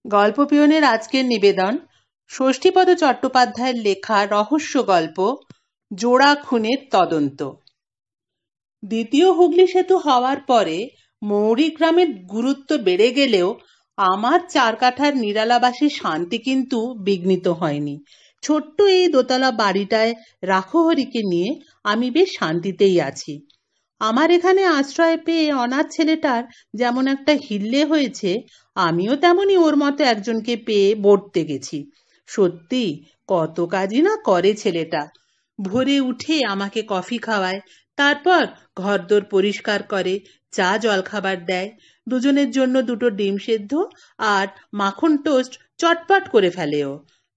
গল্প পিয়নের আজকের নিবেদন ষষ্ঠীপদ চট্টোপাধ্যায়ের লেখা রহস্য গল্প জোড়া খুনের তদন্ত। দ্বিতীয় হুগলি সেতু হওয়ার পরে মৌরি গ্রামের গুরুত্ব বেড়ে গেলেও আমার চার কাঠার নিরালাবাসী শান্তি কিন্তু বিঘ্নিত হয়নি। ছোট্ট এই দোতলা বাড়িটায় রাখহরিকে নিয়ে আমি বেশ শান্তিতেই আছি। আমার এখানে আশ্রয় পেয়ে অনাথ ছেলেটার যেমন একটা হিল্লে হয়েছে, আমিও তেমনি ওর মতো একজনকে পেয়ে বর্তে গেছি। সত্যি কত কাজই না করে ছেলেটা। ভোরে উঠে আমাকে কফি খাওয়ায়, তারপর ঘরদোর পরিষ্কার করে, চা জলখাবার দেয়, দুজনের জন্য দুটো ডিম সেদ্ধ আর মাখন টোস্ট চটপট করে ফেলেও।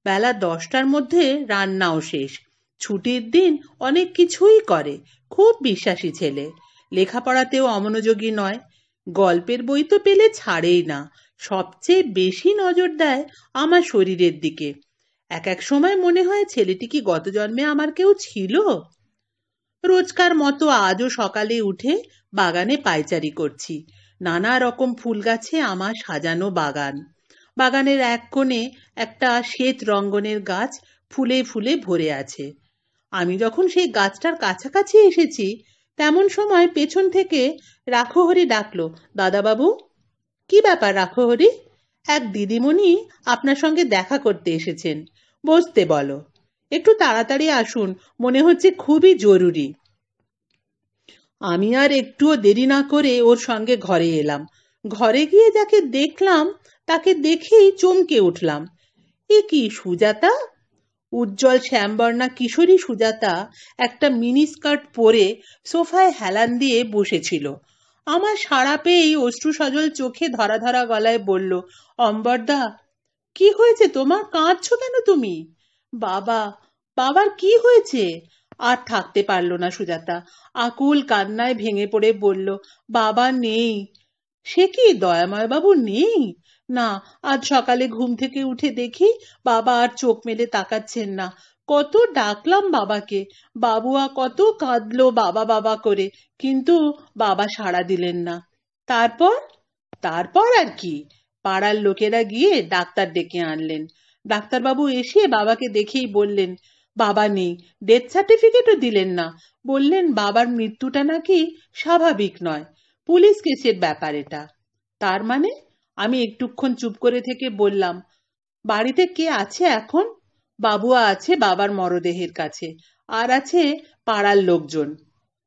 বেলা 10টার মধ্যে রান্নাও শেষ। ছুটির দিন অনেক কিছুই করে। খুব বিশ্বাসী ছেলে। লেখাপড়াতেও অমনোযোগী নয়। গল্পের বই তো পেলে ছাড়েই না। সবচেয়ে বেশি নজর দেয় আমার শরীরের দিকে। এক এক সময় মনে হয় ছেলেটি কি গত জন্মে আমার কেউ ছিল। রোজকার মতো আজও সকালে উঠে বাগানে পায়চারি করছি। নানা রকম ফুল গাছে আমার সাজানো বাগান। বাগানের এক কোণে একটা শ্বেত রঙ্গনের গাছ ফুলে ফুলে ভরে আছে। আমি যখন সেই গাছটার কাছাকাছি এসেছি তেমন সময় পেছন থেকে রাখহরি ডাকলো, দাদাবাবু। কি ব্যাপার রাখহরি? এক দিদিমণি আপনার সঙ্গে দেখা করতে এসেছেন। বসতে বলো। একটু তাড়াতাড়ি আসুন, মনে হচ্ছে খুবই জরুরি। আমি আর একটুও দেরি না করে ওর সঙ্গে ঘরে এলাম। ঘরে গিয়ে যাকে দেখলাম তাকে দেখেই চমকে উঠলাম। এ কি সুজাতা! উজ্জ্বল শ্যামবর্ণা কিশোরী সুজাতা একটা মিনি স্কার্ট পরে সোফায় হেলান দিয়ে বসেছিল। আমার সাড়া পেয়েই অশ্রু সজল চোখে ধরা ধরা গলায় বলল, অম্বরদা, কি হয়েছে তোমার? কাঁদছো কেন তুমি? বাবা, বাবার কি হয়েছে? আর থাকতে পারল না সুজাতা। আকুল কান্নায় ভেঙে পড়ে বলল, বাবা নেই। সে কি, দয়াময় বাবু নেই? না, আজ সকালে ঘুম থেকে উঠে দেখি বাবা আর চোখ মেলে তাকাচ্ছেন না। কত ডাকলাম বাবাকে, বাবুয়া কত কাঁদলো বাবা বাবা করে, কিন্তু বাবা সাড়া দিলেন না। তারপর তারপর আর কি, পাড়ার লোকেরা গিয়ে ডাক্তার ডেকে আনলেন। ডাক্তারবাবু এসে বাবাকে দেখেই বললেন, বাবা নেই। ডেথ সার্টিফিকেটও দিলেন না। বললেন বাবার মৃত্যুটা নাকি স্বাভাবিক নয়, পুলিশ কেসের ব্যাপার এটা। তার মানে? আমি একটুক্ষণ চুপ করে থেকে বললাম, বাড়িতে কে আছে এখন? বাবুয়া আছে বাবার মরদেহের কাছে, আর আছে পাড়ার লোকজন।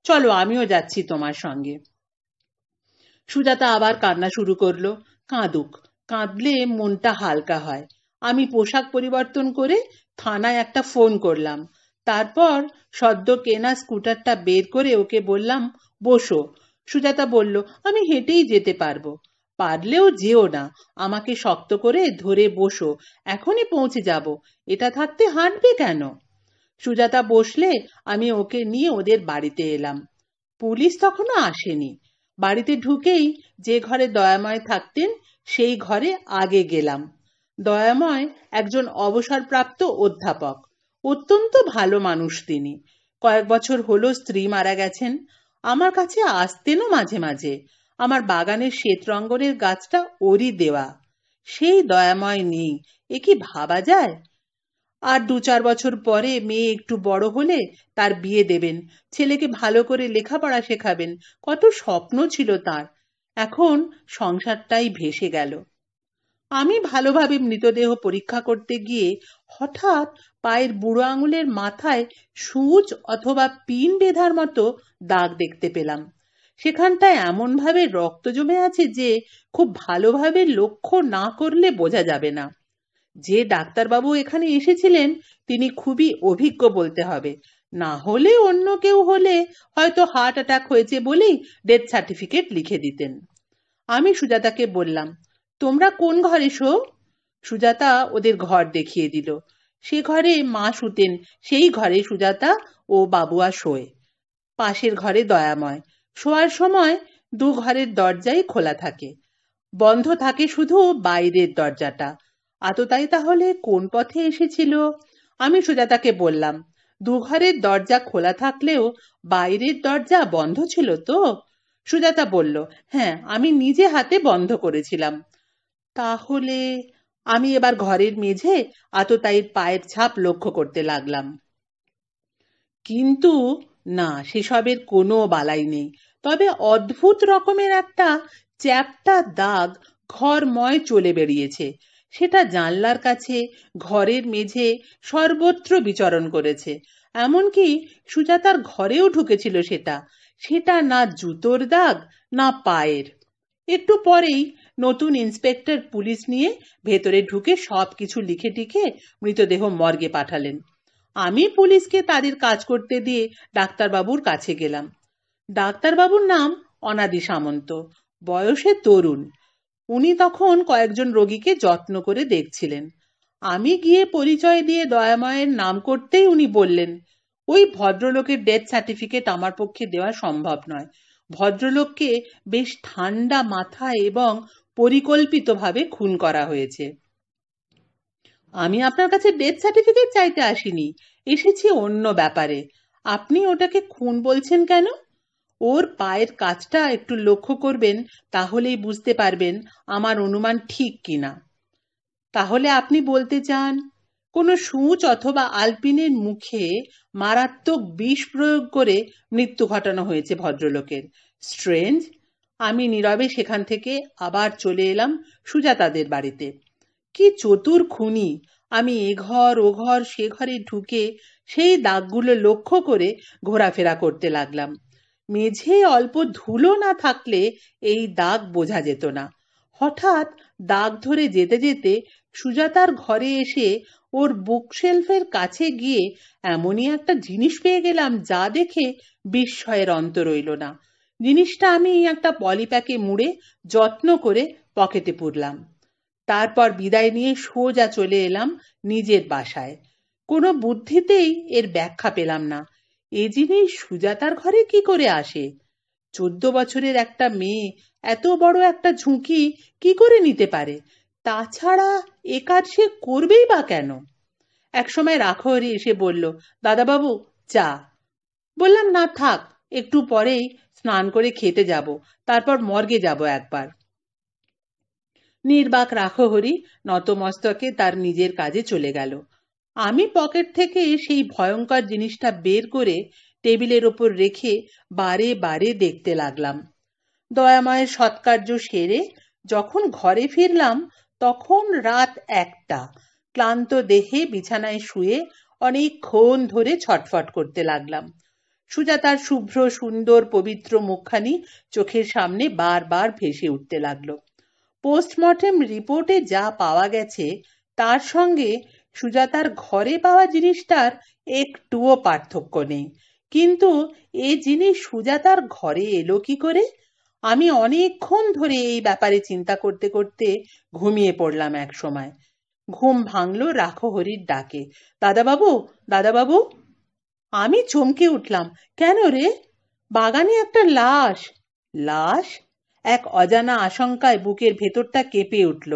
চলো আমিও যাচ্ছি তোমার সঙ্গে। সুজাতা আবার কান্না শুরু করলো। কাঁদুক, কাঁদলে মনটা হালকা হয়। আমি পোশাক পরিবর্তন করে থানায় একটা ফোন করলাম। তারপর সদ্য কেনা স্কুটারটা বের করে ওকে বললাম, বসো। সুজাতা বলল, আমি হেঁটেই যেতে পারবো। পারলেও যেও না, আমাকে শক্ত করে ধরে বসো, এখনই পৌঁছে যাব। এটা থাকতে হাঁটবে কেন? সুজাতা বসলে আমি ওকে নিয়ে ওদের বাড়িতে এলাম। পুলিশ তখনও আসেনি। বাড়িতে ঢুকেই যে ঘরে দয়াময় থাকতেন সেই ঘরে আগে গেলাম। দয়াময় একজন অবসরপ্রাপ্ত অধ্যাপক। অত্যন্ত ভালো মানুষ তিনি। কয়েক বছর হলো স্ত্রী মারা গেছেন। আমার কাছে আসতেনও মাঝে মাঝে। আমার বাগানের শ্বেতরঙ্গনের গাছটা ওরই দেওয়া। সেই দয়াময় নেই, এ কি ভাবা যায়? আর 2-4 বছর পরে মেয়ে একটু বড় হলে তার বিয়ে দেবেন, ছেলেকে ভালো করে লেখাপড়া শেখাবেন, কত স্বপ্ন ছিল তার। এখন সংসারটাই ভেসে গেল। আমি ভালোভাবে মৃতদেহ পরীক্ষা করতে গিয়ে হঠাৎ পায়ের বুড়ো আঙুলের মাথায় সূচ অথবা পিন বেঁধার মতো দাগ দেখতে পেলাম। সেখানটায় এমনভাবে রক্ত জমে আছে যে খুব ভালোভাবে লক্ষ্য না করলে বোঝা যাবে না। যে ডাক্তারবাবু এখানে এসেছিলেন তিনি খুবই অভিজ্ঞ বলতে হবে, না হলে অন্য কেউ হলে হয়তো হার্ট অ্যাটাক হয়েছে বলেই ডেথ সার্টিফিকেট লিখে দিতেন। আমি সুজাতাকে বললাম, তোমরা কোন ঘরে শো? সুজাতা ওদের ঘর দেখিয়ে দিল। সে ঘরে মা শুতেন, সেই ঘরে সুজাতা ও বাবুয়া শোয়। পাশের ঘরে দয়াময়। শোয়ার সময় দু ঘরের দরজাই খোলা থাকে, বন্ধ থাকে শুধু বাইরের দরজাটা। আততায়ী তাহলে কোন পথে এসেছিল? আমি সুজাতাকে বললাম, দুঘরের দরজা খোলা থাকলেও বাইরের দরজা বন্ধ ছিল তো? সুজাতা বলল, হ্যাঁ, আমি নিজে হাতে বন্ধ করেছিলাম। তাহলে আমি এবার ঘরের মেঝে আততায়ীর পায়ের ছাপ লক্ষ্য করতে লাগলাম, কিন্তু না, সেসবের কোনো বালাই নেই। তবে অদ্ভুত রকমের একটা চ্যাপ্টা দাগ ঘরময় চলে বেরিয়েছে। সেটা জানলার কাছে, ঘরের মেঝে, সর্বত্র বিচরণ করেছে। এমনকি সুজাতার ঘরেও ঢুকেছিল সেটা। সেটা না জুতোর দাগ, না পায়ের। একটু পরেই নতুন ইন্সপেক্টর পুলিশ নিয়ে ভেতরে ঢুকে সবকিছু লিখে টিখে মৃতদেহ মর্গে পাঠালেন। আমি পুলিশকে তাদের কাজ করতে দিয়ে ডাক্তারবাবুর কাছে গেলাম। ডাক্তারবাবুর নাম অনাদি সামন্ত, বয়সে তরুণ। উনি তখন কয়েকজন রোগীকে যত্ন করে দেখছিলেন। আমি গিয়ে পরিচয় দিয়ে দয়াময়ের নাম করতেই উনি বললেন, ওই ভদ্রলোকের ডেথ সার্টিফিকেট আমার পক্ষে দেওয়া সম্ভব নয়। ভদ্রলোককে বেশ ঠান্ডা মাথায় এবং পরিকল্পিতভাবে খুন করা হয়েছে। আমি আপনার কাছে ডেথ সার্টিফিকেট চাইতে আসিনি, এসেছি অন্য ব্যাপারে। আপনি ওটাকে খুন বলছেন কেন? ওর পায়ের কাজটা একটু লক্ষ্য করবেন, তাহলেই বুঝতে পারবেন আমার অনুমান ঠিক কিনা। তাহলে আপনি বলতে চান কোনো সূচ অথবা আলপিনের মুখে মারাত্মক বিষ প্রয়োগ করে মৃত্যু ঘটানো হয়েছে ভদ্রলোকের। স্ট্রেঞ্জ। আমি নীরবে সেখান থেকে আবার চলে এলাম সুজাতাদের বাড়িতে। কি চতুর খুনি! আমি এ ঘর ও ঘর সে ঘরে ঢুকে সেই দাগগুলো লক্ষ্য করে ঘোরাফেরা করতে লাগলাম। মেঝে অল্প ধুলো না থাকলে এই দাগ বোঝা যেত না। হঠাৎ দাগ ধরে যেতে যেতে সুজাতার ঘরে এসে ওর বুকশেলফের কাছে গিয়ে এমনই একটা জিনিস পেয়ে গেলাম যা দেখে বিস্ময়ের অন্ত রইল না। জিনিসটা আমি একটা পলিপ্যাকে মুড়ে যত্ন করে পকেটে পুরলাম। তারপর বিদায় নিয়ে সোজা চলে এলাম নিজের বাসায়। কোনো বুদ্ধিতেই এর ব্যাখ্যা পেলাম না। এ জিনিস সুজাতার ঘরে কি করে আসে? 14 বছরের একটা মেয়ে এত বড় একটা ঝুঁকি কি করে নিতে পারে? তাছাড়া এ কাজ সে করবেই বা কেন? একসময় রাখহরি এসে বলল, দাদাবাবু চা। বললাম, না থাক, একটু পরেই স্নান করে খেতে যাব, তারপর মর্গে যাব একবার। নির্বাক রাখহরি নতমস্তকে তার নিজের কাজে চলে গেল। আমি পকেট থেকে সেই ভয়ঙ্কর জিনিসটা বের করে টেবিলের ওপর রেখে বারে বারে দেখতে লাগলাম। দয়াময়ের সৎকার্য সেরে যখন ঘরে ফিরলাম তখন রাত 1টা। ক্লান্ত দেহে বিছানায় শুয়ে অনেকক্ষণ ধরে ছটফট করতে লাগলাম। সুজাতার শুভ্র সুন্দর পবিত্র মুখখানি চোখের সামনে বারবার ভেসে উঠতে লাগলো। পোস্টমর্টেম রিপোর্টে যা পাওয়া গেছে তার সঙ্গে সুজাতার ঘরে পাওয়া জিনিসটার একটুও পার্থক্য নেই। কিন্তু এ জিনিস সুজাতার ঘরে এলো কি করে? আমি অনেকক্ষণ ধরে এই ব্যাপারে চিন্তা করতে করতে ঘুমিয়ে পড়লাম এক সময়। ঘুম ভাঙলো রাখহরির ডাকে, দাদাবাবু, দাদাবাবু। আমি চমকে উঠলাম, কেন রে? বাগানে একটা লাশ। লাশ? এক অজানা আশঙ্কায় বুকের ভেতরটা কেঁপে উঠল।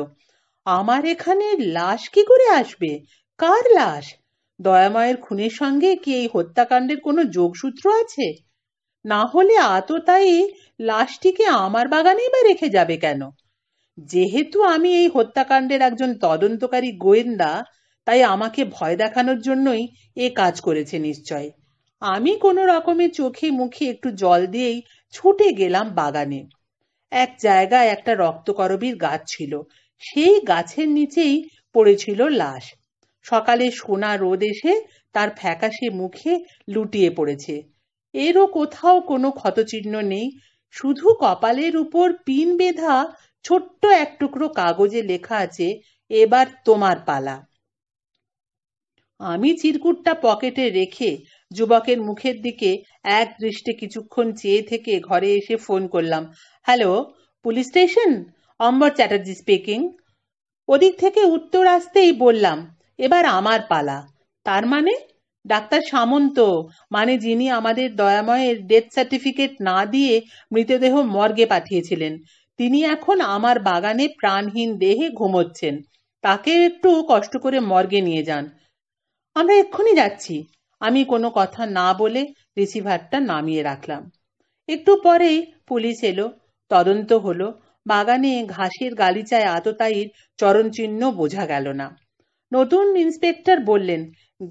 আমার এখানে লাশ কি করে আসবে? কার লাশ? দয়াময়ের খুনের সঙ্গে কি এই হত্যাকাণ্ডের কোনো যোগসূত্র আছে? না হলে আততায়ী লাশটিকে আমার বাগানেই বা রেখে যাবে কেন? যেহেতু আমি এই হত্যাকাণ্ডের একজন তদন্তকারী গোয়েন্দা, তাই আমাকে ভয় দেখানোর জন্যই এ কাজ করেছে নিশ্চয়। আমি কোনো রকমে চোখে মুখে একটু জল দিয়েই ছুটে গেলাম বাগানে। এক জায়গায় একটা রক্তকরবীর গাছ ছিল, সেই গাছের নিচেই পড়েছিল লাশ। সকালে সোনা রোদ এসে তার ফ্যাকাশে মুখে লুটিয়ে পড়েছে। এরও কোথাও কোনো ক্ষতচিহ্ন নেই, শুধু কপালের উপর পিন বেঁধা ছোট্ট এক টুকরো কাগজে লেখা আছে, এবার তোমার পালা। আমি চিরকুটটা পকেটে রেখে যুবকের মুখের দিকে এক দৃষ্টে কিছুক্ষণ চেয়ে থেকে ঘরে এসে ফোন করলাম, হ্যালো, পুলিশ স্টেশন, অম্বর চ্যাটার্জি স্পিকিং। ওদিক থেকে উত্তর আসতেই বললাম, এবার আমার পালা। তার মানে? ডাক্তার সামন্ত, মানে যিনি আমাদের দয়াময়ের ডেথ সার্টিফিকেট না দিয়ে মৃতদেহ মর্গে পাঠিয়েছিলেন, তিনি এখন আমার বাগানে প্রাণহীন দেহে ঘুমোচ্ছেন। তাকে একটু কষ্ট করে মর্গে নিয়ে যান। আমরা এক্ষুনি যাচ্ছি। আমি কোনো কথা না বলে রিসিভারটা নামিয়ে রাখলাম। একটু পরেই পুলিশ এলো, তদন্ত হলো, বাগানে ঘাসের গালিচায় আততায়ীর চরণচিহ্ন বোঝা গেল না। নতুন ইন্সপেক্টর বললেন,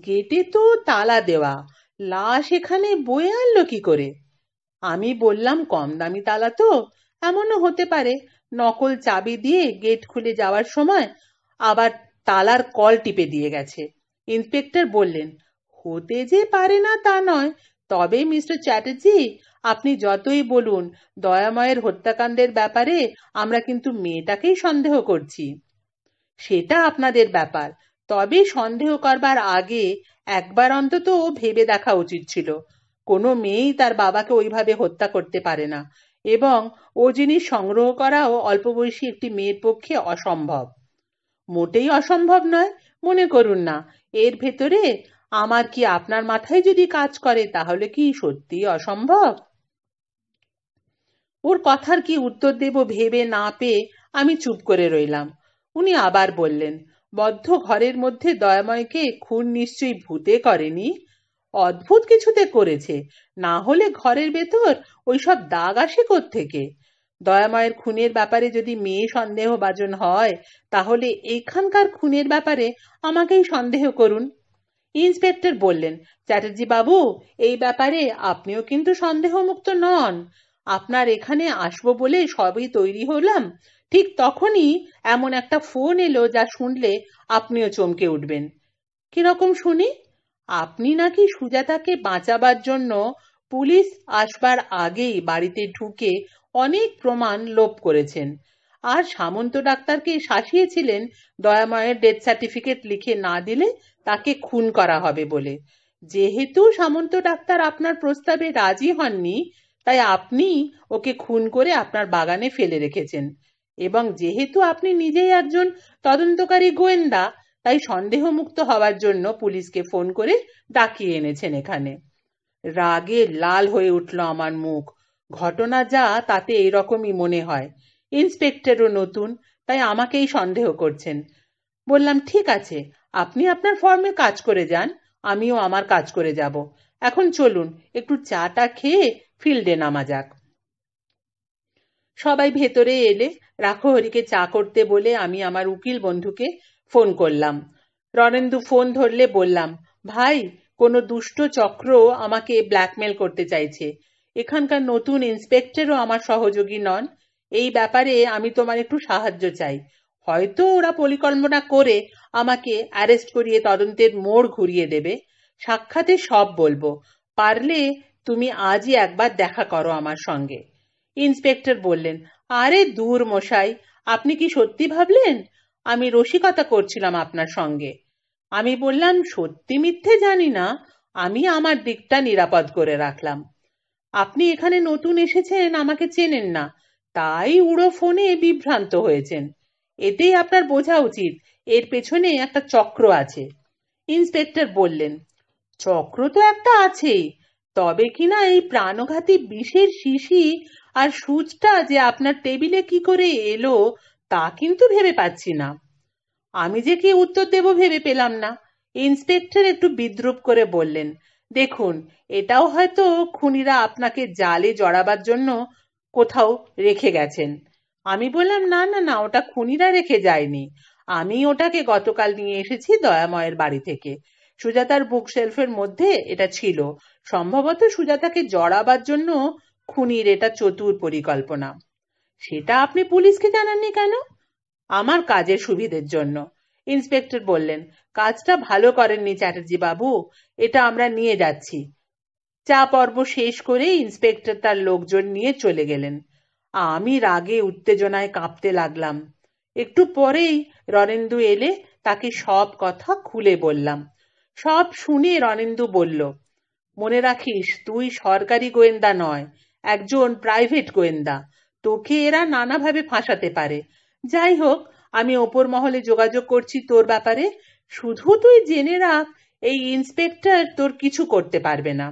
গেটে তো তালা দেওয়া, লাশ এখানে বয়ে আনলো কি করে? আমি বললাম, কম দামি তালা তো, এমনও হতে পারে নকল চাবি দিয়ে গেট খুলে যাওয়ার সময় আবার তালার কল টিপে দিয়ে গেছে। ইন্সপেক্টর বললেন, হতে যে পারে না তা নয়, তবে মিস্টার চ্যাটার্জি, আপনি যতই বলুন দয়াময়ের হত্যাকাণ্ডের ব্যাপারে আমরা কিন্তু মেয়েটাকেই সন্দেহ করছি। সেটা আপনাদের ব্যাপার, তবে সন্দেহ করবার আগে একবার অন্তত ভেবে দেখা উচিত ছিল। কোনো মেয়েই তার বাবাকে ওইভাবে হত্যা করতে পারে না, এবং ও জিনিস সংগ্রহ করাও অল্প বয়সী একটি মেয়ের পক্ষে অসম্ভব। মোটেই অসম্ভব নয়, মনে করুন না। এর ভেতরে আমার কি আপনার মাথায় যদি কাজ করে তাহলে কি সত্যি অসম্ভব? ওর কথার কি উত্তর দেব ভেবে না পেয়ে আমি চুপ করে রইলাম। উনি আবার বললেন, বদ্ধ ঘরের মধ্যে দয়াময়কে খুন নিশ্চয়ই ভূতে করেনি, অদ্ভুত কিছুতে করেছে, না হলে ঘরের ভেতর ওইসব দাগ আসে কোত্থেকে? দয়াময়ের খুনের ব্যাপারে যদি মেয়ে সন্দেহভাজন হয়, তাহলে এখানকার খুনের ব্যাপারে আমাকেই সন্দেহ করুন। ইন্সপেক্টর বললেন, চ্যাটার্জি বাবু, এই ব্যাপারে আপনিও কিন্তু সন্দেহমুক্ত নন। আপনার এখানে আসবো বলে সবই তৈরি হলাম, ঠিক তখনই এমন একটা ফোন এলো যা শুনলে আপনিও চমকে উঠবেন। কিরকম শুনি? আপনি নাকি সুজাতাকে বাঁচাবার জন্য পুলিশ আসবার আগেই বাড়িতে ঢুকে অনেক প্রমাণ লোপ করেছেন, আর সামন্ত ডাক্তারকে শাসিয়েছিলেন দয়াময়ের ডেথ সার্টিফিকেট লিখে না দিলে তাকে খুন করা হবে বলে। যেহেতু সামন্ত ডাক্তার আপনার প্রস্তাবে রাজি হননি, তাই আপনি ওকে খুন করে আপনার বাগানে ফেলে রেখেছেন, এবং যেহেতু আপনি নিজেই একজন তদন্তকারী গোয়েন্দা, তাই সন্দেহমুক্ত হওয়ার জন্য পুলিশকে ফোন করে ডাকিয়ে এনেছেন এখানে। রাগে লাল হয়ে উঠল আমার মুখ। ঘটনা যা তাতে এরকমই মনে হয়। ইন্সপেক্টরও নতুন, তাই আমাকেই সন্দেহ করছেন। বললাম, ঠিক আছে, আপনি আপনার ফর্মে কাজ করে যান, আমিও আমার কাজ করে যাব। এখন চলুন একটু চাটা খেয়ে ফিল্ডে নামা যাক। সবাই ভেতরে এলে রাখহরিকে চা করতে বলে আমি আমার উকিল বন্ধুকে ফোন করলাম। রণেন্দু ফোন ধরলে বললাম, ভাই, কোনো দুষ্ট চক্র আমাকে ব্ল্যাকমেল করতে চাইছে। এখানকার নতুন ইন্সপেক্টরও আমার সহযোগী নন। এই ব্যাপারে আমি তোমার একটু সাহায্য চাই। হয়তো ওরা পরিকল্পনা করে আমাকে অ্যারেস্ট করিয়ে তদন্তের মোড় ঘুরিয়ে দেবে। সাক্ষাতে সব বলবো। পারলে তুমি আজই একবার দেখা করো আমার সঙ্গে। ইন্সপেক্টর বললেন, আরে দূর মশাই, আপনি কি সত্যি ভাবলেন আমি রসিকতা করছিলাম আপনার সঙ্গে? আমি বললাম, সত্যি মিথ্যে জানি না, আমি আমার দিকটা নিরাপদ করে রাখলাম। আপনি এখানে নতুন এসেছেন, আমাকে চেনেন না, তাই উড়ো ফোনে বিভ্রান্ত হয়েছেন। এতেই আপনার বোঝা উচিত এর পেছনে একটা চক্র আছে। ইন্সপেক্টর বললেন, চক্র তো একটা আছেই, তবে কিনা এই প্রাণঘাতী বিষের শিশি আর সুচটা যে আপনার টেবিলে কি করে এলো তা কিন্তু ভেবে পাচ্ছি না। আমি যে কি উত্তর দেব ভেবে পেলাম না। ইন্সপেক্টর একটু বিদ্রুপ করে বললেন, দেখুন, এটাও হয়তো খুনিরা আপনাকে জালে জড়াবার জন্য কোথাও রেখে গেছেন। আমি বললাম, না না না, ওটা খুনিরা রেখে যায়নি, আমি ওটাকে গতকাল নিয়ে এসেছি দয়াময়ের বাড়ি থেকে। সুজাতার বুক শেলফের মধ্যে এটা ছিল। সম্ভবত সুজাতাকে জড়াবার জন্য খুনির এটা চতুর পরিকল্পনা। সেটা আপনি পুলিশকে জানাননি কেন? আমার কাজের সুবিধের জন্য। ইন্সপেক্টর বললেন, কাজটা ভালো করেননি চ্যাটার্জি বাবু, এটা আমরা নিয়ে যাচ্ছি। চা পর্ব শেষ করে ইন্সপেক্টর তার লোকজন নিয়ে চলে গেলেন। আমি রাগে উত্তেজনায় কাঁপতে লাগলাম। একটু পরেই রণেন্দু এলে তাকে সব কথা খুলে বললাম। সব শুনে রণেন্দু বলল, মনে রাখিস, তুই সরকারি গোয়েন্দা নয়, একজন প্রাইভেট গোয়েন্দা। তোকে এরা নানাভাবে ফাঁসাতে পারে। যাই হোক, আমি ওপর মহলে যোগাযোগ করছি তোর ব্যাপারে। শুধু তুই জেনে রাখ, এই ইন্সপেক্টর তোর কিছু করতে পারবে না।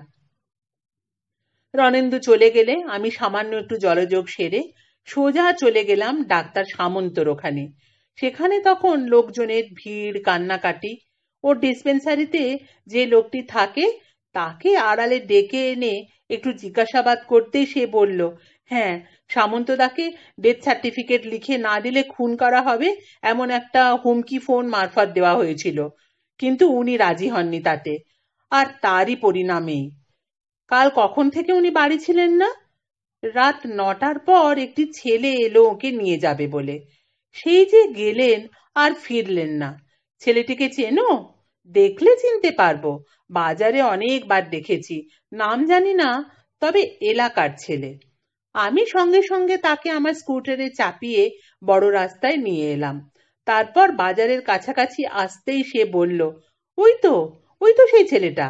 রণেন্দু চলে গেলে আমি সামান্য একটু জলযোগ সেরে সোজা চলে গেলাম ডাক্তার সামন্তর ওখানে। সেখানে তখন লোকজনের ভিড়, কান্নাকাটি। ওর ডিসপেন্সারিতে যে লোকটি থাকে তাকে আড়ালে ডেকে এনে একটু জিজ্ঞাসাবাদ করতেই সে বলল, হ্যাঁ, সামন্তদাকে ডেথ সার্টিফিকেট লিখে না দিলে খুন করা হবে এমন একটা হুমকি ফোন মারফত দেওয়া হয়েছিল, কিন্তু উনি রাজি হননি তাতে। আর তারই পরিণামেই কাল কখন থেকে উনি বাড়ি ছিলেন না। রাত 9টার পর একটি ছেলে এলো ওকে নিয়ে যাবে বলে। সেই যে গেলেন আর ফিরলেন না। ছেলেটিকে চেনো? দেখলে চিনতে পারবো, বাজারে অনেকবার দেখেছি, নাম জানি না, তবে এলাকার ছেলে। আমি সঙ্গে সঙ্গে তাকে আমার স্কুটারে চাপিয়ে বড় রাস্তায় নিয়ে এলাম। তারপর বাজারের কাছাকাছি আসতেই সে বলল, ওই তো, ওই তো সেই ছেলেটা।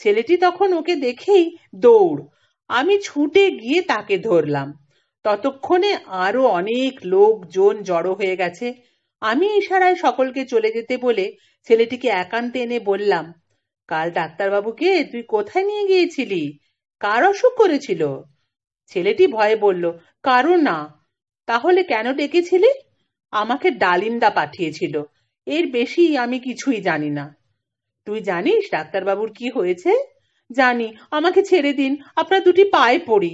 ছেলেটি তখন ওকে দেখেই দৌড়। আমি ছুটে গিয়ে তাকে ধরলাম। ততক্ষণে আরো অনেক লোকজন জড়ো হয়ে গেছে। আমি ইশারায় সকলকে চলে যেতে বলে ছেলেটিকে একান্তে এনে বললাম, কাল ডাক্তারবাবুকে তুই কোথায় নিয়ে গিয়েছিলি? কার অসুখ করেছিল? ছেলেটি ভয়ে বলল, কারো না। তাহলে কেন ডেকেছিলি? আমাকে ডালিমদা পাঠিয়েছিল, এর বেশি আমি কিছুই জানি না। তুই জানিস ডাক্তারবাবুর কি হয়েছে? জানি, আমাকে ছেড়ে দিন, আপনার দুটি পায়ে পড়ি।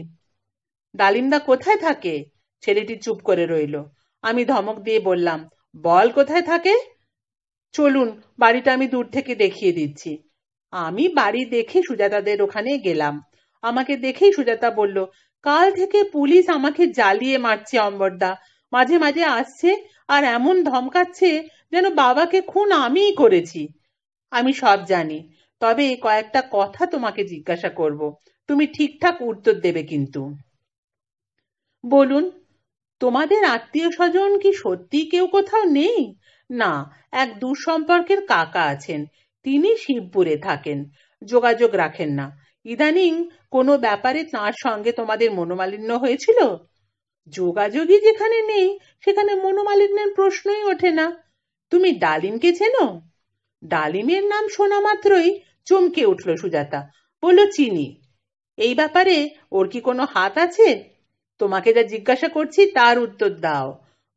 ডালিমদা কোথায় থাকে? ছেলেটি চুপ করে রইল। আমি ধমক দিয়ে বললাম, বল কোথায় থাকে। চলুন, বাড়িটা আমি দূর থেকে দেখিয়ে দিচ্ছি। আমি বাড়ি দেখে সুজাতাদের ওখানে গেলাম। আমাকে দেখেই সুজাতা বলল, কাল থেকে পুলিশ আমাকে জ্বালিয়ে মারছে অম্বরদা, মাঝে মাঝে আসছে আর এমন ধমকাচ্ছে যেন বাবাকে খুন আমিই করেছি। আমি সব জানি, তবে কয়েকটা কথা তোমাকে জিজ্ঞাসা করব, তুমি ঠিকঠাক উত্তর দেবে কিন্তু। বলুন। তোমাদের আত্মীয় স্বজন কি সত্যি কেউ কোথাও নেই? না, এক দূর সম্পর্কের কাকা আছেন, তিনি শিবপুরে থাকেন, যোগাযোগ রাখেন না। ইদানিং কোনো ব্যাপারে তাঁর সঙ্গে তোমাদের মনোমালিন্য হয়েছিল? যোগাযোগই যেখানে নেই সেখানে মনোমালিন্যের প্রশ্নই ওঠে না। তুমি ডালিমকে চেনো? ডালিমের নাম শোনা মাত্রই চমকে উঠল সুজাতা, বলল, চিনি। এই ব্যাপারে ওর কি কোনো হাত আছে? তোমাকে যা জিজ্ঞাসা করছি তার উত্তর দাও।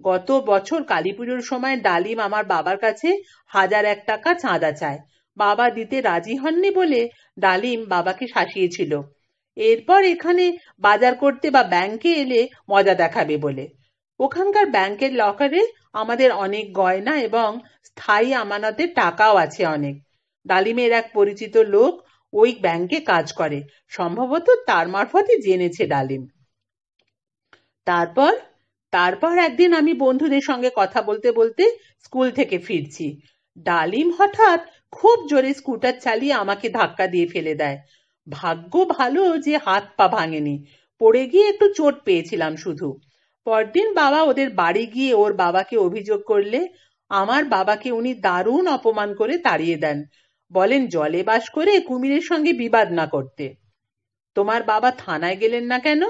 গত বছর কালী পুজোর সময় ডালিম আমার বাবার কাছে 1001 টাকা চাঁদা চায়। বাবা দিতে রাজি হননি বলে ডালিম বাবাকে শাসিয়েছিল। এরপর এখানে বাজার করতে বা ব্যাংকে এলে মজা দেখাবে বলে। ওখানকার ব্যাংকের লকারে আমাদের অনেক গয়না এবং স্থায়ী আমানতের টাকাও আছে অনেক। ডালিমের এক পরিচিত লোক ওই ব্যাংকে কাজ করে, সম্ভবত তার মারফতই জেনেছে ডালিম। তারপর তারপর একদিন আমি বন্ধুদের সঙ্গে কথা বলতে বলতে স্কুল থেকে ফিরছি। ডালিম হঠাৎ খুব জোরে স্কুটার চালিয়ে আমাকে ধাক্কা দিয়ে ফেলে দেয়। ভাগ্য ভালো যে হাত পা ভাঙেনি, পড়ে গিয়ে একটু চোট পেয়েছিলাম শুধু। পরদিন বাবা ওদের বাড়ি গিয়ে ওর বাবাকে অভিযোগ করলে আমার বাবাকে উনি দারুণ অপমান করে তাড়িয়ে দেন, বলেন জলে বাস করে কুমিরের সঙ্গে বিবাদ না করতে। তোমার বাবা থানায় গেলেন না কেন?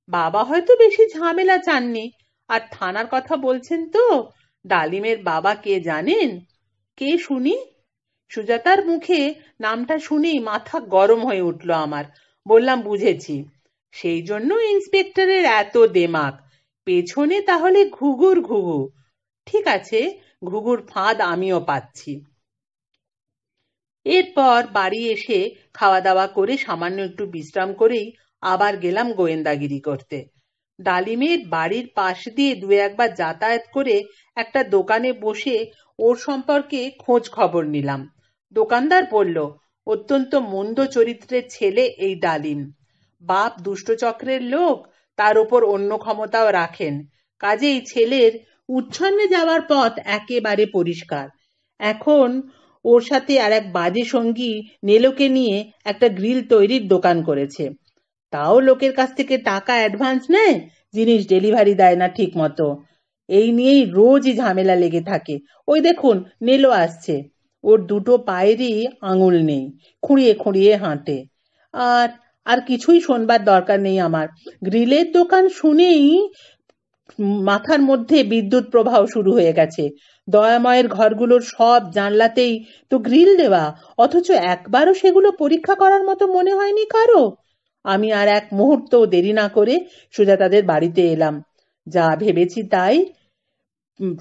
বাবা হয়তো বেশি ঝামেলা চাননি। আর থানার কথা বলছেন তো, ডালিমের বাবা কে জানেন? কে শুনি? সুজাতার মুখে নামটা শুনেই মাথা গরম হয়ে উঠল আমার। বললাম, বুঝেছি, সেই জন্য ইন্সপেক্টরের এত দেমাক। পেছনে তাহলে ঘুঘুর ঘুঘু। ঠিক আছে, ঘুঘুর ফাঁদ আমিও পাচ্ছি। এরপর বাড়ি এসে খাওয়া দাওয়া করে সামান্য একটু বিশ্রাম করেই আবার গেলাম গোয়েন্দাগিরি করতে। ডালিমের বাড়ির পাশ দিয়ে 2-1 বার যাতায়াত করে একটা দোকানে বসে ওর সম্পর্কে খোঁজ খবর নিলাম। দোকানদার বলল, অত্যন্ত মন্দ চরিত্রের ছেলে এই ডালিম। বাপ দুষ্টচক্রের লোক, তার ওপর অন্য ক্ষমতাও রাখেন, কাজেই ছেলের উচ্ছন্নে যাওয়ার পথ একেবারে পরিষ্কার। এখন ওর সাথে আর এক বাজে সঙ্গী নেলোকে নিয়ে একটা গ্রিল তৈরির দোকান করেছে। তাও লোকের কাছ থেকে টাকা অ্যাডভান্স নেয়, জিনিস ডেলিভারি দেয় না ঠিক মতো। এই নিয়েই রোজই ঝামেলা লেগে থাকে। ওই দেখুন, নেলো আসছে, ওর দুটো পায়েরই আঙুল নেই, খুঁড়িয়ে খুঁড়িয়ে হাঁটে। আর আর কিছুই শোনবার দরকার নেই আমার। গ্রিলের দোকান শুনেই মাথার মধ্যে বিদ্যুৎ প্রবাহ শুরু হয়ে গেছে। দয়াময়ের ঘরগুলোর সব জানলাতেই তো গ্রিল দেওয়া, অথচ একবারও সেগুলো পরীক্ষা করার মতো মনে হয়নি কারো। আমি আর এক মুহূর্ত দেরি না করে সুজাতাদের বাড়িতে এলাম। যা ভেবেছি তাই,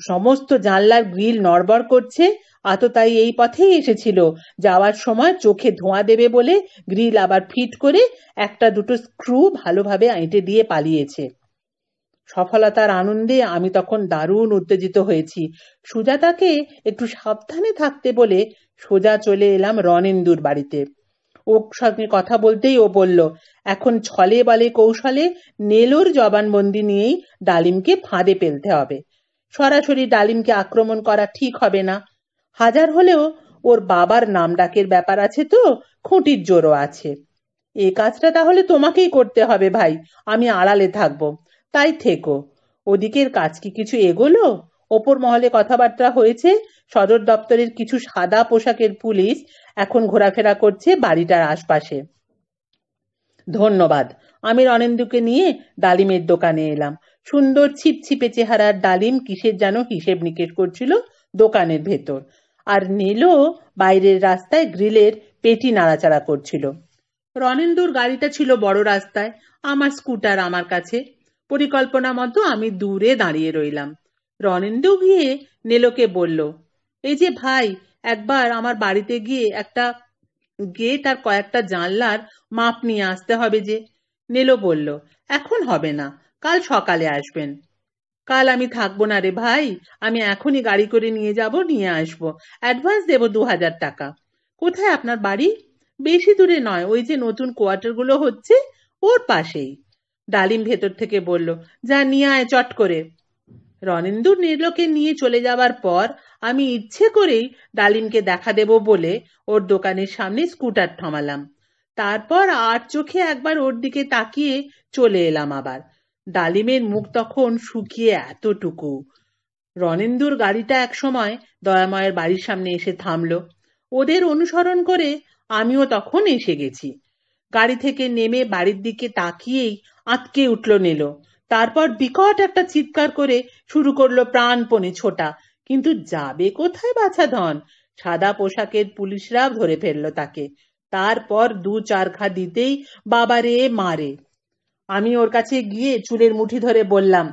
সমস্ত জানলার গ্রিল নড়বড় করছে। আততায়ী এই পথেই এসেছিল, যাওয়ার সময় চোখে ধোঁয়া দেবে বলে গ্রিল আবার ফিট করে একটা দুটো স্ক্রু ভালোভাবে এঁটে দিয়ে পালিয়েছে। সফলতার আনন্দে আমি তখন দারুণ উত্তেজিত হয়েছি। সুজাতাকে একটু সাবধানে থাকতে বলে সোজা চলে এলাম রণেন্দুর বাড়িতে। ওর সঙ্গে কথা বলতেই ও বলল, এখন ছলে বলে কৌশলে নেলোর জবানবন্দি নিয়েই ডালিমকে ফাঁদে ফেলতে হবে। সরাসরি ডালিমকে আক্রমণ করা ঠিক হবে না। হাজার হলেও ওর বাবার নাম ডাকের ব্যাপার আছে তো, খুঁটির জোরও আছে। এ কাজটা তাহলে তোমাকেই করতে হবে ভাই, আমি আড়ালে থাকবো, তাই থেকো। ওদিকের কাজ কি কিছু এগোলো? ওপর মহলে কথাবার্তা হয়েছে, সদর দপ্তরের কিছু সাদা পোশাকের পুলিশ এখন ঘোরাফেরা করছে বাড়িটার আশপাশে। ধন্যবাদ। আমি রণেন্দুকে নিয়ে ডালিমের দোকানে এলাম। সুন্দর ছিপছিপে চেহারার ডালিম কিসের যেন হিসেব নিকেশ করছিল দোকানের ভেতর, আর নীলও বাইরের রাস্তায় গ্রিলের পেটি নাড়াচাড়া করছিল। রণেন্দুর গাড়িটা ছিল বড় রাস্তায়, আমার স্কুটার আমার কাছে। পরিকল্পনা মতো আমি দূরে দাঁড়িয়ে রইলাম। রণেন্দু গিয়ে নেলোকে বলল, এই যে ভাই, একবার আমার বাড়িতে গিয়ে একটা গেট আর কয়েকটা জানলার মাপ নিয়ে আসতে হবে যে। নেলো বলল, এখন হবে না, কাল সকালে আসবেন। কাল আমি থাকবো না রে ভাই, আমি এখনই গাড়ি করে নিয়ে যাব, নিয়ে আসবো। অ্যাডভান্স দেবো 2000 টাকা। কোথায় আপনার বাড়ি? বেশি দূরে নয়, ওই যে নতুন কোয়ার্টারগুলো হচ্ছে ওর পাশেই। ডালিম ভেতর থেকে বলল, যা নিয়ে আয় চট করে। রণেন্দু নীলকে নিয়ে চলে যাবার পর আমি ইচ্ছে করেই ডালিমকে দেখা দেব বলে ওর দোকানের সামনে স্কুটার থামালাম। তারপর আর চোখে একবার ওর দিকে তাকিয়ে চলে এলাম আবার। ডালিমের মুখ তখন শুকিয়ে এতটুকু। রণেন্দুর গাড়িটা এক সময় দয়াময়ের বাড়ির সামনে এসে থামলো। ওদের অনুসরণ করে আমিও তখন এসে গেছি। গাড়ি থেকে নেমে বাড়ির দিকে তাকিয়েই আঁতকে উঠল নেলো। তারপর বিকট একটা চিৎকার করে শুরু করলো প্রাণপণে ছোটা। কিন্তু যাবে কোথায় বাছাধন? সাদা পোশাকের পুলিশরা ধরে ফেললো তাকে। তারপর 2-4 ঘা দিতেই বাবারে মারে। আমি ওর কাছে গিয়ে চুলের মুঠি ধরে বললাম,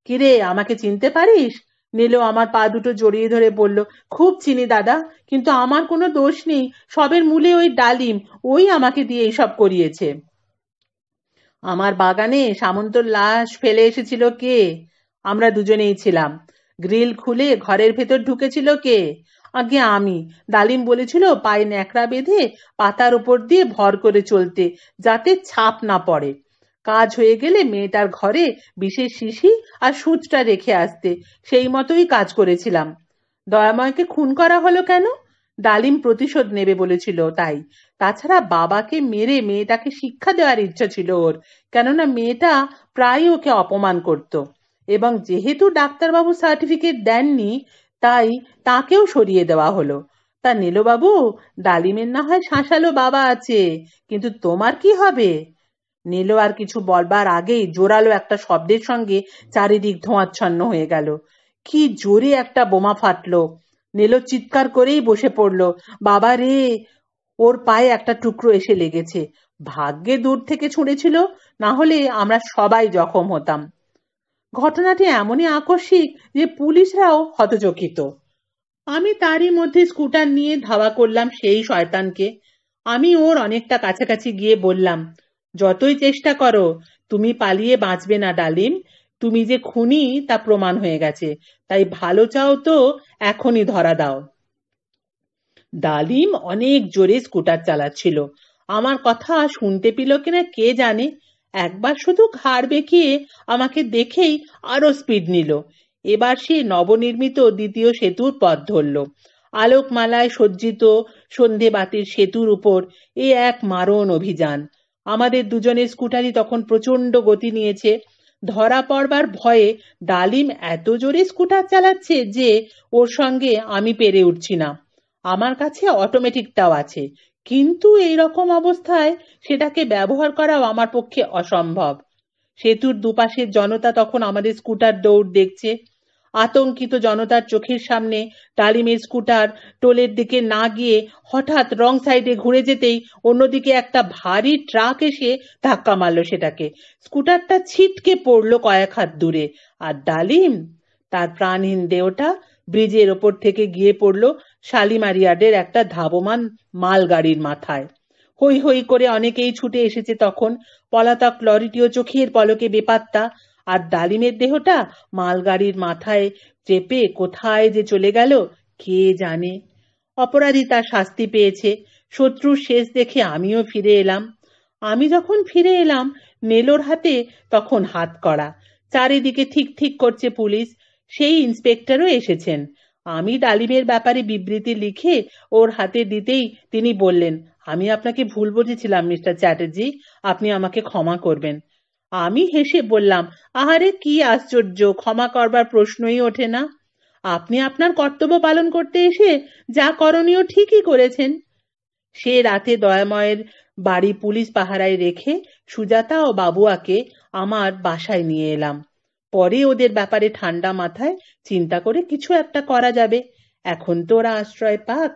কিরে, আমাকে চিনতে পারিস? নীলু আমার পা দুটো জড়িয়ে ধরে বলল, খুব চিনি দাদা, কিন্তু আমার কোনো দোষ নেই, সবের মূলে ওই ডালিম, ওই আমাকে দিয়ে এইসব করিয়েছে। আমার বাগানে সামন্তর লাশ ফেলে এসেছিল কে? আমরা দুজনেই ছিলাম। গ্রিল খুলে ঘরের ভেতর ঢুকেছিল কে? আগে আমি। ডালিম বলেছিল পায়ে ন্যাকড়া বেঁধে পাতার উপর দিয়ে ভর করে চলতে, যাতে ছাপ না পড়ে। কাজ হয়ে গেলে মেয়েটার ঘরে বিশেষ শিশি আর সূচটা রেখে আসতে, সেই মতোই কাজ করেছিলাম। দয়াময়কে খুন করা হলো কেন? ডালিম প্রতিশোধ নেবে বলেছিল তাই। তাছাড়া বাবাকে মেরে মেয়েটাকে শিক্ষা দেওয়ার ইচ্ছা ছিল ওর, কেননা মেয়েটা প্রায় ওকে অপমান করত। এবং যেহেতু ডাক্তারবাবু সার্টিফিকেট দেননি, তাই তাকেও সরিয়ে দেওয়া হলো। তা নীলবাবু, ডালিমের না হয় শাঁসালো বাবা আছে, কিন্তু তোমার কি হবে? নীলো আর কিছু বলবার আগেই জোরালো একটা শব্দের সঙ্গে চারিদিক ধোঁয়াচ্ছন্ন হয়ে গেল। কি জোরে একটা বোমা ফাটলো! নীলো চিৎকার করেই বসে পড়লো, বাবা রে! ওর পায়ে একটা টুকরো এসে লেগেছে। ভাগ্যে দূর থেকে ছুঁড়েছিল, না হলে আমরা সবাই জখম হতাম। ঘটনাটি এমনই আকস্মিক যে পুলিশরাও হতচকিত। আমি তারই মধ্যে স্কুটার নিয়ে ধাওয়া করলাম সেই শয়তানকে। আমি ওর অনেকটা কাছাকাছি গিয়ে বললাম, যতই চেষ্টা করো, তুমি পালিয়ে বাঁচবে না ডালিম। তুমি যে খুনি তা প্রমাণ হয়ে গেছে, তাই ভালো চাও তো এখনই ধরা দাও। ডালিম অনেক জোরে স্কুটার চালাচ্ছিল। আমার কথা শুনতে পেল কিনা কে জানে। একবার শুধু ঘাড় বেঁকিয়ে আমাকে দেখেই আরো স্পিড নিল। এবার সে নবনির্মিত দ্বিতীয় সেতুর পথ ধরল। আলোকমালায় সজ্জিত সন্ধেবাতির সেতুর উপর এ এক মারণ অভিযান। আমাদের দুজনের স্কুটারই তখন প্রচন্ড গতি নিয়েছে। ধরা পড়বার ভয়ে ডালিম এত জোরে স্কুটার চালাচ্ছে যে ওর সঙ্গে আমি পেরে উঠছি না। আমার কাছে অটোমেটিকটাও আছে, কিন্তু এই রকম অবস্থায় সেটাকে ব্যবহার করাও আমার পক্ষে অসম্ভব। সেতুর দুপাশের জনতা তখন আমাদের স্কুটার দৌড় দেখছে। আতঙ্কিত জনতার চোখের সামনে ডালিমের স্কুটার টোলের দিকে না গিয়ে হঠাৎ রং সাইডে ঘুরে যেতেই অন্যদিকে একটা ভারী ট্রাক এসে ধাক্কা মারলো সেটাকে। স্কুটারটা ছিটকে পড়লো কয়েক হাত দূরে, আর ডালিম তার প্রাণহীন দেহটা ব্রিজের ওপর থেকে গিয়ে পড়ল শালিমারিয়াডের একটা ধাবমান মালগাড়ির মাথায়। হৈ হৈ করে অনেকেই ছুটে এসেছে তখন। পলাতক লরিটিও চোখের পলকে বেপাত্তা, আর ডালিমের দেহটা মালগাড়ির মাথায় চেপে কোথায় যে চলে গেল কে জানে। অপরাধী তার শাস্তি পেয়েছে। শত্রুর শেষ দেখে আমিও ফিরে এলাম। আমি যখন ফিরে এলাম নেলোর হাতে তখন হাত করা। চারিদিকে ঠিক ঠিক করছে পুলিশ। সেই ইন্সপেক্টরও এসেছেন। আমি ডালিমের ব্যাপারে বিবৃতি লিখে ওর হাতে দিতেই তিনি বললেন, আমি আপনাকে ভুল বুঝেছিলাম মিস্টার চ্যাটার্জি, আপনি আমাকে ক্ষমা করবেন। আমি হেসে বললাম, আহারে কি আশ্চর্য, ক্ষমা করবার প্রশ্নই ওঠে না। আপনি আপনার কর্তব্য পালন করতে এসে যা করণীয় ঠিকই করেছেন। সে রাতে দয়াময়ের বাড়ি পুলিশ পাহারায় রেখে সুজাতা ও বাবুয়াকে আমার বাসায় নিয়ে এলাম। পরে ওদের ব্যাপারে ঠান্ডা মাথায় চিন্তা করে কিছু একটা করা যাবে। এখন তো ওরা আশ্রয় পাক।